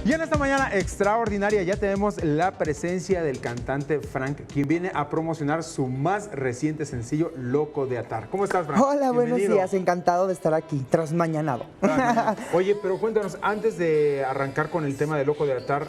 Y en esta mañana extraordinaria ya tenemos la presencia del cantante Frank, quien viene a promocionar su más reciente sencillo, Loco de Atar. ¿Cómo estás, Frank? Hola, buenos días, encantado de estar aquí, trasmañanado. Oye, pero cuéntanos, antes de arrancar con el tema de Loco de Atar,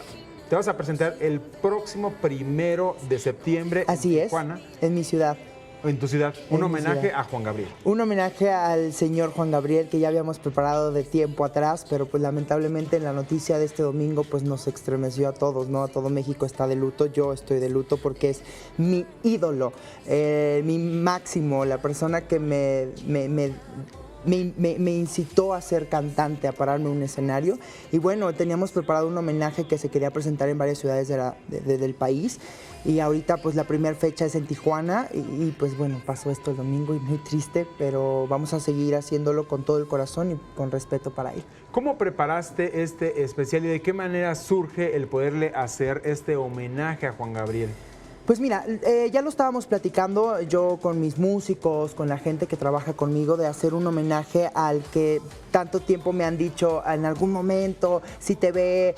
te vas a presentar el próximo 1 de septiembre Así en es, Tijuana, en mi ciudad. en tu ciudad, un En mi homenaje ciudad. a Juan Gabriel. Un homenaje al señor Juan Gabriel que ya habíamos preparado de tiempo atrás, pero pues lamentablemente en la noticia de este domingo pues nos estremeció a todos, ¿no? A todo México está de luto, yo estoy de luto porque es mi ídolo, mi máximo, la persona que me incitó a ser cantante, a pararme en un escenario. Y bueno, teníamos preparado un homenaje que se quería presentar en varias ciudades del país. Y ahorita pues la primera fecha es en Tijuana y pues bueno, pasó esto el domingo y muy triste, pero vamos a seguir haciéndolo con todo el corazón y con respeto para él. ¿Cómo preparaste este especial y de qué manera surge el poderle hacer este homenaje a Juan Gabriel? Pues mira, ya lo estábamos platicando yo con mis músicos, con la gente que trabaja conmigo, de hacer un homenaje al que tanto tiempo me han dicho en algún momento, si te ve,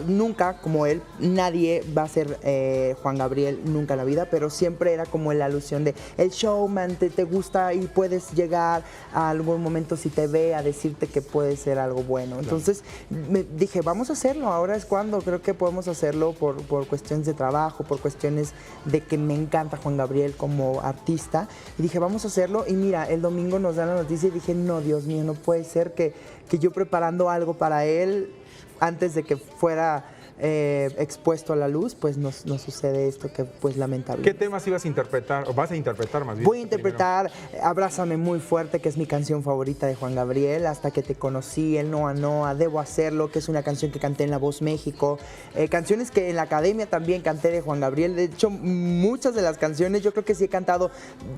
nunca como él, nadie va a ser Juan Gabriel nunca en la vida, pero siempre era como la alusión de el showman, te gusta y puedes llegar a algún momento si te ve a decirte que puede ser algo bueno. Claro. Entonces me dije, vamos a hacerlo, ahora es cuando, creo que podemos hacerlo por cuestiones de trabajo, por cuestiones de que me encanta Juan Gabriel como artista, y dije, vamos a hacerlo, y mira, el domingo nos dan la noticia y dije, no, Dios mío, no puede ser que yo preparando algo para él, antes de que fuera expuesto a la luz, pues nos sucede esto que pues lamentable. ¿Qué temas ibas a interpretar, o vas a interpretar más bien? Voy a interpretar Abrázame muy fuerte, que es mi canción favorita de Juan Gabriel, Hasta que te conocí, El Noa Noa, Debo hacerlo, que es una canción que canté en La Voz México, canciones que en la academia también canté de Juan Gabriel. De hecho, muchas de las canciones, yo creo que sí he cantado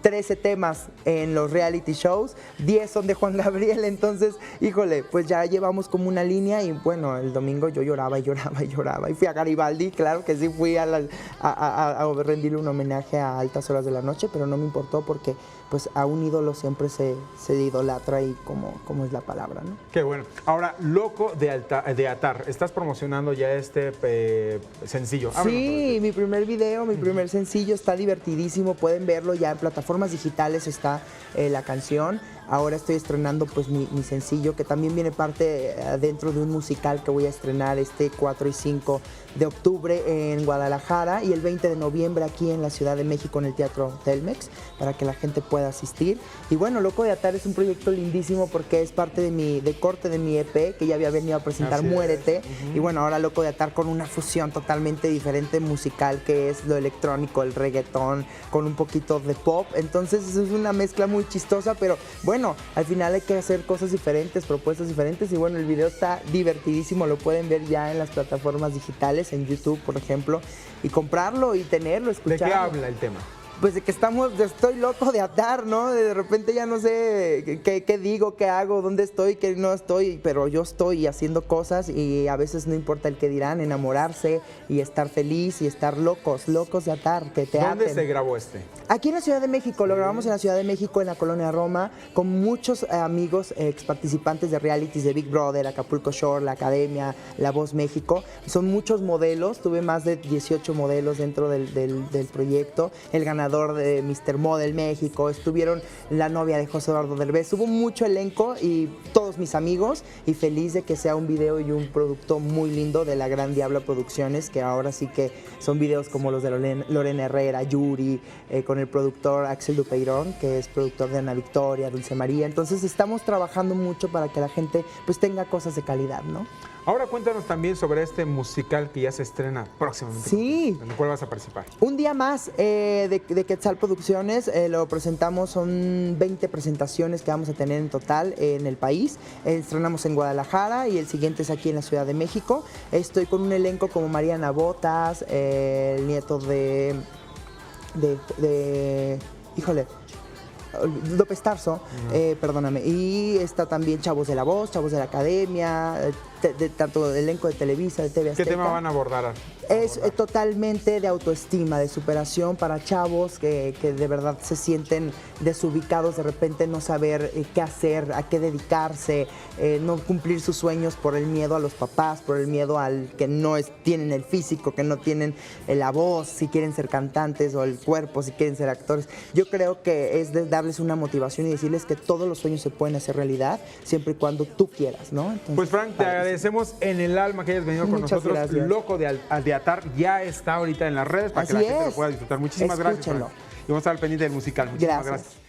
13 temas en los reality shows, 10 son de Juan Gabriel, entonces, híjole, pues ya llevamos como una línea y bueno, el domingo yo lloraba y lloraba y lloraba. Y fui a Garibaldi, claro que sí, fui a rendirle un homenaje a altas horas de la noche, pero no me importó porque pues a un ídolo siempre se idolatra y como es la palabra, ¿no? Qué bueno. Ahora, Loco de Atar, estás promocionando ya este sencillo. Sí, mi primer video, mi primer sencillo, está divertidísimo, pueden verlo ya en plataformas digitales, está la canción. Ahora estoy estrenando pues mi sencillo, que también viene parte dentro de un musical que voy a estrenar este 4 y 5 de octubre en Guadalajara y el 20 de noviembre aquí en la Ciudad de México en el Teatro Telmex, para que la gente pueda asistir. Y bueno, Loco de Atar es un proyecto lindísimo porque es parte de corte de mi EP, que ya había venido a presentar. Así Muérete. Y bueno, ahora Loco de Atar con una fusión totalmente diferente musical, que es lo electrónico, el reggaetón, con un poquito de pop. Entonces es una mezcla muy chistosa, pero bueno, al final hay que hacer cosas diferentes, propuestas diferentes, y bueno, el video está divertidísimo, lo pueden ver ya en las plataformas digitales, en YouTube, por ejemplo, y comprarlo y tenerlo, escucharlo. ¿De qué habla el tema? Pues de que estoy loco de atar, ¿no? De repente ya no sé qué digo, qué hago, dónde estoy, qué no estoy, pero yo estoy haciendo cosas y a veces no importa el que dirán, enamorarse y estar feliz y estar locos de atar, que te aten. ¿Dónde se grabó este? Aquí en la Ciudad de México, lo grabamos en la Ciudad de México, en la Colonia Roma, con muchos amigos ex participantes de realities de Big Brother, Acapulco Shore, La Academia, La Voz México. Son muchos modelos, tuve más de 18 modelos dentro del proyecto, el ganador de Mr. Model México, estuvieron la novia de José Eduardo Derbez, hubo mucho elenco y todos mis amigos, y feliz de que sea un video y un producto muy lindo de la Gran Diabla Producciones, que ahora sí que son videos como los de Lorena Herrera, Yuri, con el productor Axel Dupeirón, que es productor de Ana Victoria, Dulce María. Entonces estamos trabajando mucho para que la gente pues tenga cosas de calidad, ¿no? Ahora cuéntanos también sobre este musical que ya se estrena próximamente. Sí. ¿En el cual vas a participar? Un día más de Quetzal Producciones, lo presentamos, son 20 presentaciones que vamos a tener en total en el país. Estrenamos en Guadalajara y el siguiente es aquí en la Ciudad de México. Estoy con un elenco como Mariana Botas, el nieto de híjole, López Tarso, perdóname, y está también Chavos de La Voz, Chavos de la Academia, tanto de elenco de Televisa, de TV Azteca. ¿Qué tema van a abordar? Es totalmente de autoestima, de superación para chavos que de verdad se sienten desubicados, de repente no saber qué hacer, a qué dedicarse, no cumplir sus sueños por el miedo a los papás, por el miedo al que no tienen el físico, que no tienen la voz, si quieren ser cantantes, o el cuerpo, si quieren ser actores. Yo creo que es de darles una motivación y decirles que todos los sueños se pueden hacer realidad, siempre y cuando tú quieras, ¿no? Entonces, pues Frank, te agradecemos en el alma que hayas venido con Muchas nosotros. gracias. Loco de Atar ya está ahorita en las redes para que la gente lo pueda disfrutar. Muchísimas gracias, Frank. Y vamos a estar al pendiente del musical. Muchísimas gracias.